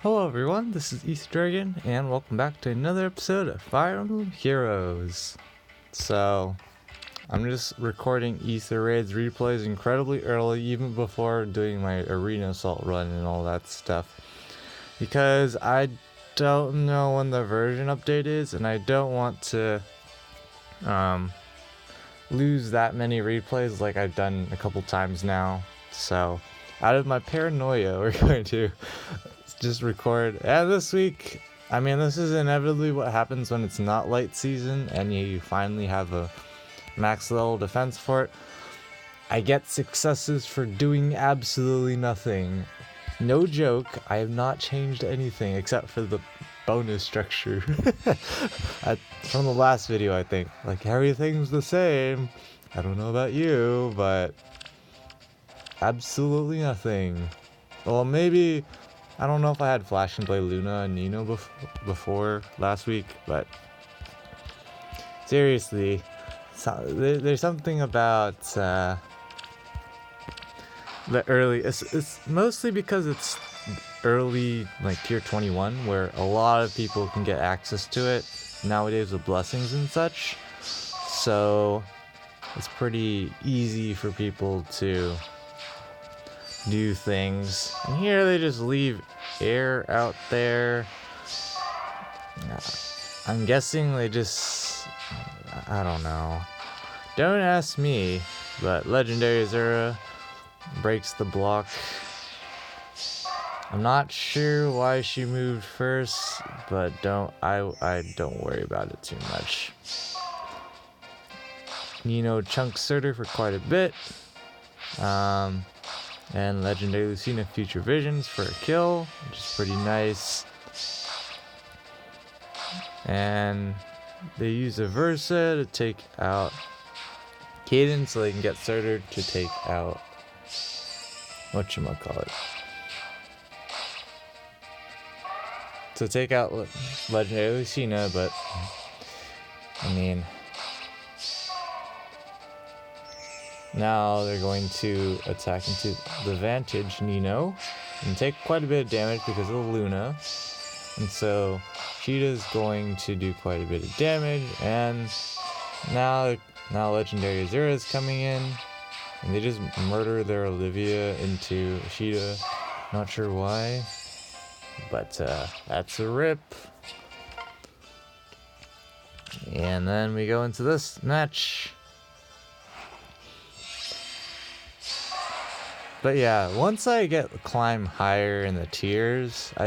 Hello everyone, this is East Dragon, and welcome back to another episode of Fire Emblem Heroes. So, I'm just recording Ether Raids replays incredibly early, even before doing my Arena Assault run and all that stuff. Because I don't know when the version update is, and I don't want to lose that many replays like I've done a couple times now. So, out of my paranoia, we're going to just record. And this week, I mean, this is inevitably what happens when it's not light season and you finally have a max level defense for it. I get successes for doing absolutely nothing. No joke, I have not changed anything except for the bonus structure from the last video, I think. Like, everything's the same. I don't know about you, but absolutely nothing. Well, maybe, I don't know if I had Flash and Play Luna and Nino before last week, but seriously, there's something about the early, it's mostly because it's early, like tier 21, where a lot of people can get access to it nowadays with blessings and such, so it's pretty easy for people to do things. And here they just leave air out there. I'm guessing they just, I don't know. Don't ask me, but Legendary Azura breaks the block. I'm not sure why she moved first, but I don't worry about it too much. Nino chunks Surtur for quite a bit. And Legendary Lucina Future Visions for a kill, which is pretty nice. And they use a Versa to take out Caden so they can get Surtur to take out whatchamacallit. To take out Legendary Lucina, but I mean, now they're going to attack into the Vantage Nino and take quite a bit of damage because of Luna. And so Cheetah's going to do quite a bit of damage, and now Legendary Azura is coming in, and they just murder their Olivia into Cheetah. Not sure why, but that's a rip. And then we go into this match. But yeah, once I climb higher in the tiers, I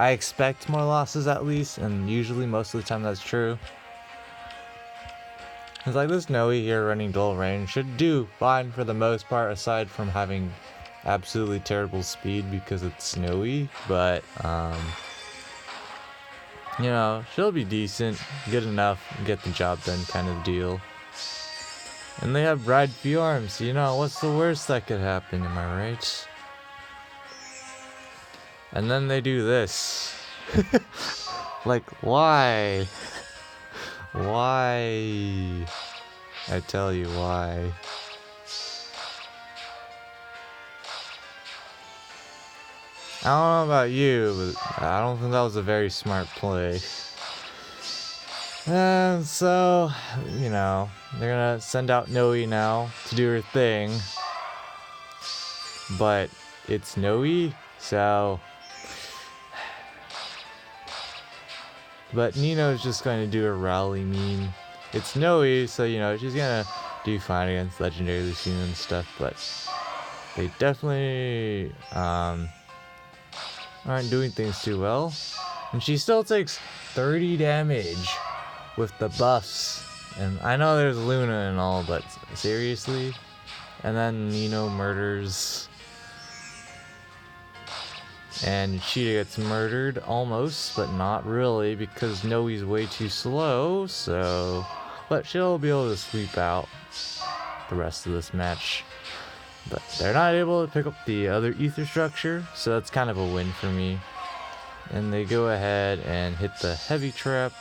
expect more losses at least, and usually most of the time that's true. It's like this Noe here running dual range should do fine for the most part, aside from having absolutely terrible speed because it's snowy, but you know, she'll be decent, good enough, get the job done kind of deal. And they have Bride Fjorm, so you know, what's the worst that could happen, am I right? And then they do this. Like, why? Why? I tell you why. I don't know about you, but I don't think that was a very smart play. And so, you know, they're gonna send out Noe now to do her thing. But it's Noe, so... But Nino's just going to do a rally meme. It's Noe, so you know, she's gonna do fine against Legendary Lucina and stuff, but they definitely aren't doing things too well. And she still takes 30 damage with the buffs. And I know there's Luna and all, but seriously? And then Nino murders. And Cheetah gets murdered, almost, but not really, because Noe's way too slow, so... But she'll be able to sweep out the rest of this match. But they're not able to pick up the other ether structure, so that's kind of a win for me. And they go ahead and hit the heavy trap.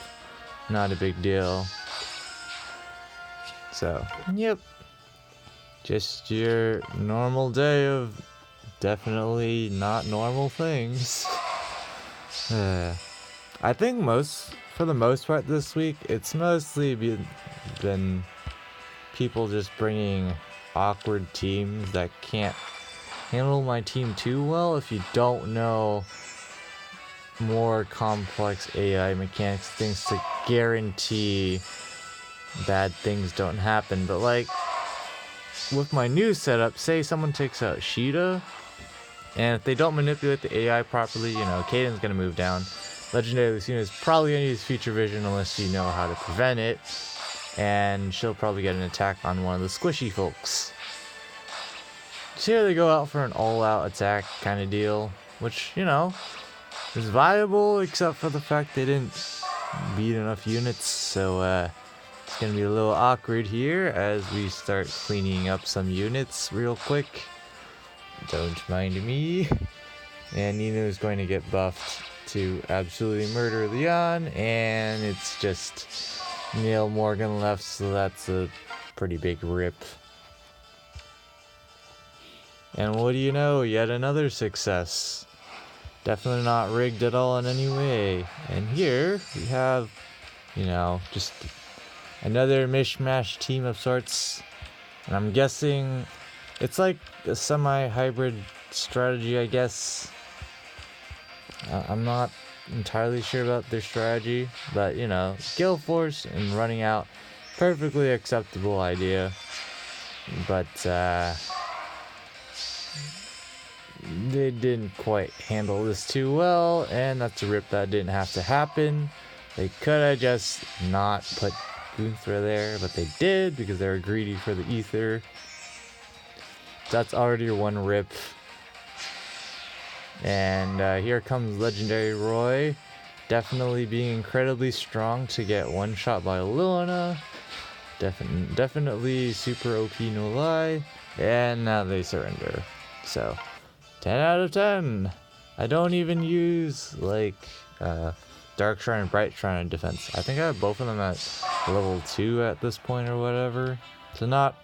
Not a big deal. So, yep. Just your normal day of definitely not normal things. I think for the most part this week, it's mostly been people just bringing awkward teams that can't handle my team too well. If you don't know more complex AI mechanics, things to guarantee bad things don't happen. But like with my new setup, say someone takes out Sheeta, and if they don't manipulate the AI properly, you know, Kaiden's gonna move down. Legendary Lucina is probably gonna use Future Vision unless you know how to prevent it, and she'll probably get an attack on one of the squishy folks. So here they go out for an all-out attack kind of deal, which, you know, is viable except for the fact they didn't beat enough units, so it's gonna be a little awkward here as we start cleaning up some units real quick. Don't mind me. And Nino is going to get buffed to absolutely murder Leon, and it's just Neil Morgan left, so that's a pretty big rip. And what do you know, yet another success. Definitely not rigged at all in any way. And here we have, you know, just another mishmash team of sorts. And I'm guessing it's like a semi-hybrid strategy, I guess. I'm not entirely sure about their strategy, but you know, Gale Force and running out, perfectly acceptable idea. But they didn't quite handle this too well, and that's a rip that didn't have to happen. They could have just not put Gunther there, but they did because they were greedy for the ether. That's already one rip. And here comes Legendary Roy, definitely being incredibly strong to get one shot by Lilina. Definitely super OP, no lie. And now they surrender. So 10 out of 10. I don't even use like Dark Shrine and Bright Shrine in defense. I think I have both of them at level 2 at this point or whatever. So not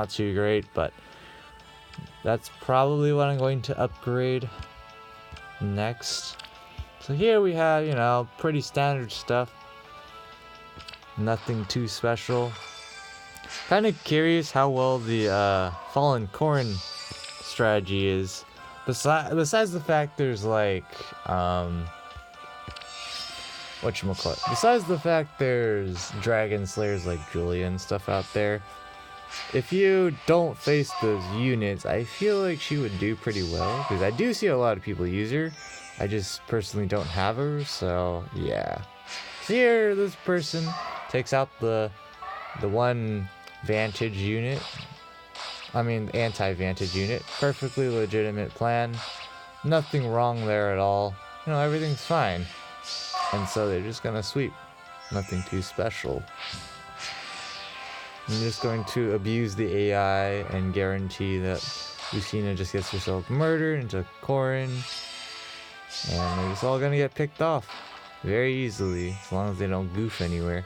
too great, but that's probably what I'm going to upgrade next. So here we have, you know, pretty standard stuff. Nothing too special. Kind of curious how well the Fallen Corn strategy is. Besides the fact there's like whatchamacallit. Besides the fact there's Dragon Slayers like Julia and stuff out there, if you don't face those units, I feel like she would do pretty well, because I do see a lot of people use her. I just personally don't have her, so yeah. So here, this person takes out the one Vantage unit. I mean, anti-Vantage unit. Perfectly legitimate plan. Nothing wrong there at all. You know, everything's fine. And so they're just gonna sweep. Nothing too special. I'm just going to abuse the AI and guarantee that Lucina just gets herself murdered into Corrin. And they're just all gonna get picked off very easily, as long as they don't goof anywhere.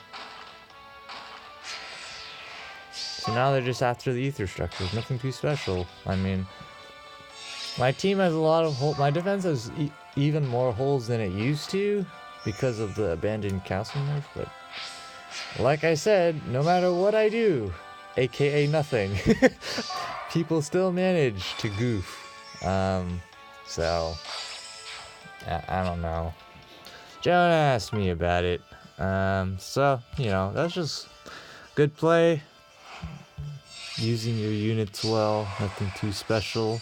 So now they're just after the ether structures, nothing too special. I mean, my team has a lot of holes. My defense has even more holes than it used to because of the abandoned castle nerf, but like I said, no matter what I do, aka nothing, people still manage to goof. So I don't know. Jonah asked me about it. So, you know, that's just good play. Using your units well, nothing too special.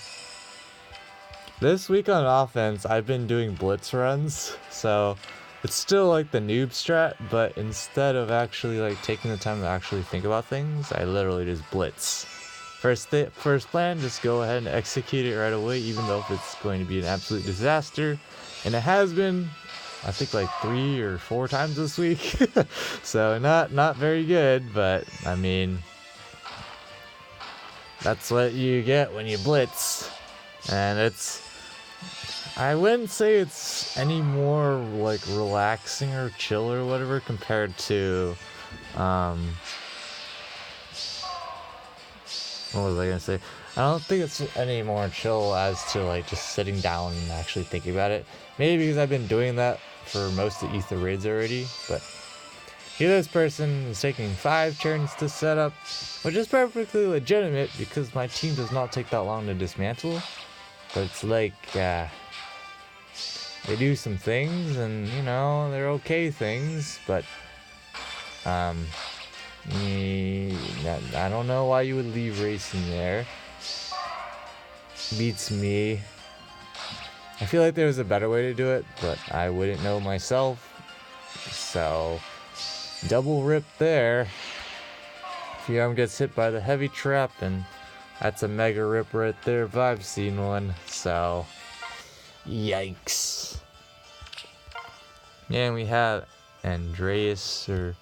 This week on offense, I've been doing blitz runs, so it's still like the noob strat, but instead of actually like taking the time to actually think about things, I literally just blitz. First plan, just go ahead and execute it right away, even though if it's going to be an absolute disaster. And it has been, I think, like 3 or 4 times this week. So not very good, but I mean, that's what you get when you blitz. And I wouldn't say it's any more like relaxing or chill or whatever compared to what was I gonna say? I don't think it's any more chill as to like just sitting down and actually thinking about it. Maybe because I've been doing that for most of the Ether raids already, but here this person is taking 5 turns to set up, which is perfectly legitimate because my team does not take that long to dismantle. But it's like, they do some things and, you know, they're okay things, but, I don't know why you would leave racing there. Beats me. I feel like there was a better way to do it, but I wouldn't know myself. So, double rip there. Fiam gets hit by the heavy trap, and that's a mega rip right there if I've seen one. So, yikes. And we have Andreas, or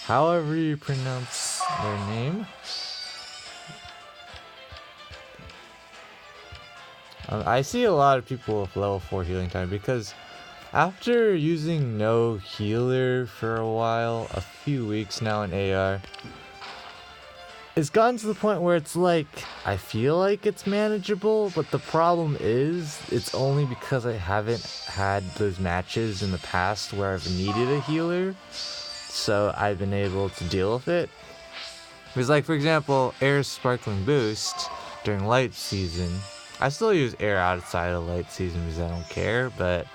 however you pronounce their name. I see a lot of people with level 4 healing time because after using no healer for a while, a few weeks now in AR, it's gotten to the point where it's like, I feel like it's manageable, but the problem is, it's only because I haven't had those matches in the past where I've needed a healer, so I've been able to deal with it. Because like, for example, Air's Sparkling Boost during light season, I still use Air outside of light season because I don't care, but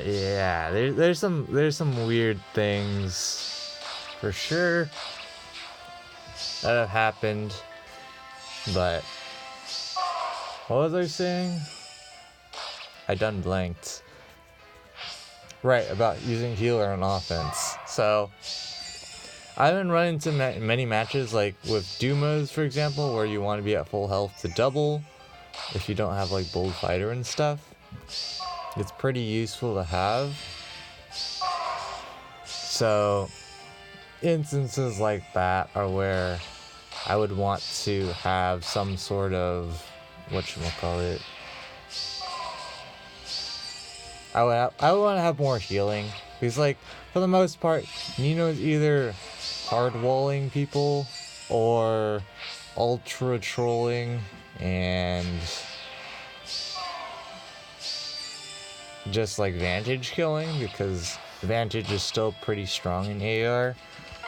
yeah, there's some weird things for sure that have happened. But what was I saying? I done blanked. Right, about using healer on offense. So I've been running into many matches, like with Dumos, for example, where you want to be at full health to double if you don't have like Bold Fighter and stuff. It's pretty useful to have. So instances like that are where I would want to have some sort of, whatchamacallit, I would want to have more healing, because like for the most part Nino is either hard walling people or ultra trolling and just like Vantage killing, because Vantage is still pretty strong in AR.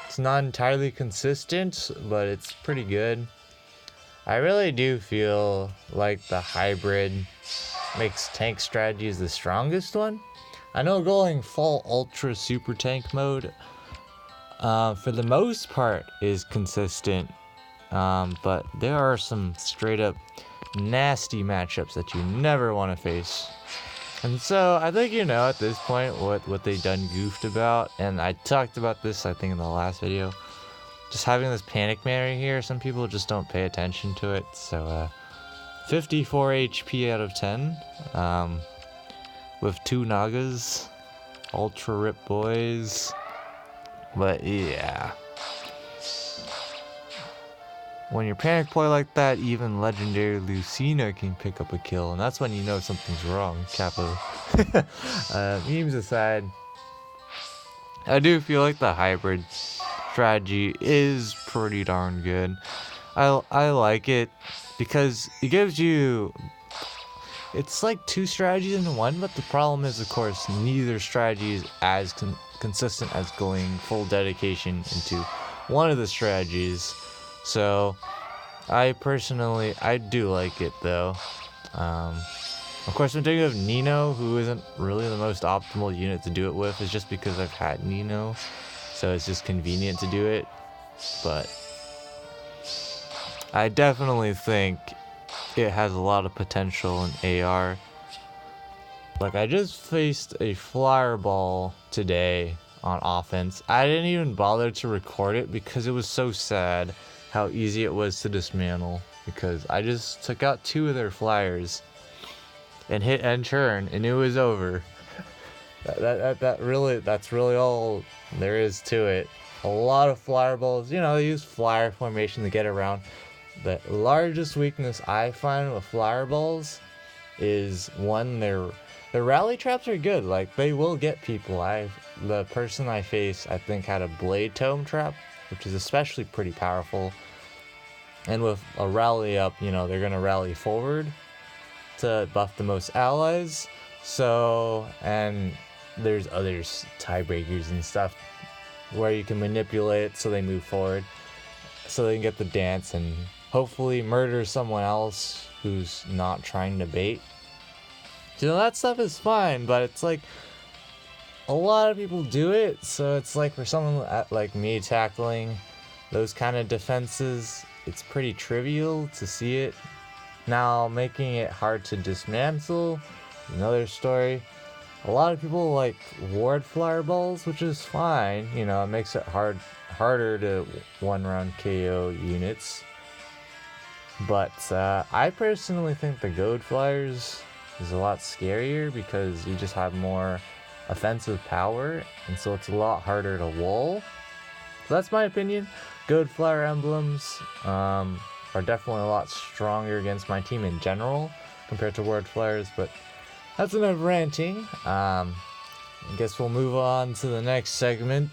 It's not entirely consistent, but it's pretty good. I really do feel like the hybrid makes tank strategies the strongest one. I know going full ultra super tank mode for the most part is consistent, but there are some straight up nasty matchups that you never want to face. And so I think you know at this point what they done goofed about, and I talked about this I think in the last video. Just having this panic manner here, some people just don't pay attention to it. So 54 HP out of 10 with 2 Nagas, ultra rip boys. But yeah, when you're panic play like that, even legendary Lucina can pick up a kill, and that's when you know something's wrong. Capo. Memes aside, I do feel like the hybrid strategy is pretty darn good. I like it because it gives you, it's like 2 strategies in one, but the problem is, of course, neither strategy is as consistent as going full dedication into one of the strategies. So I do like it though. Of course, I'm thinking of Nino, who isn't really the most optimal unit to do it with. It's just because I've had Nino, so it's just convenient to do it. But I definitely think it has a lot of potential in AR. Like, I just faced a flyer ball today on offense. I didn't even bother to record it because it was so sad how easy it was to dismantle, because I just took out 2 of their flyers and hit end turn and it was over. That's really all there is to it. A lot of flyer balls, you know, they use flyer formation to get around. The largest weakness I find with flyer balls is, one, they're The rally traps are good. Like, they will get people. The person I face, I think, had a blade tome trap, which is especially pretty powerful. And with a rally up, you know, they're gonna rally forward to buff the most allies. So, and there's others tiebreakers and stuff where you can manipulate it so they move forward, so they can get the dance and hopefully murder someone else who's not trying to bait. You know, that stuff is fine, but it's like a lot of people do it, so it's like for someone like me tackling those kind of defenses, it's pretty trivial to see it. Now, making it hard to dismantle, another story. A lot of people like ward fireballs, which is fine. You know, it makes it harder to one-round KO units. But I personally think the goad flyers is a lot scarier because you just have more offensive power, and so it's a lot harder to wall. So that's my opinion. Goad flyer emblems are definitely a lot stronger against my team in general compared to ward flyers, but that's enough ranting. I guess we'll move on to the next segment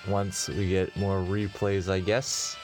once we get more replays, I guess.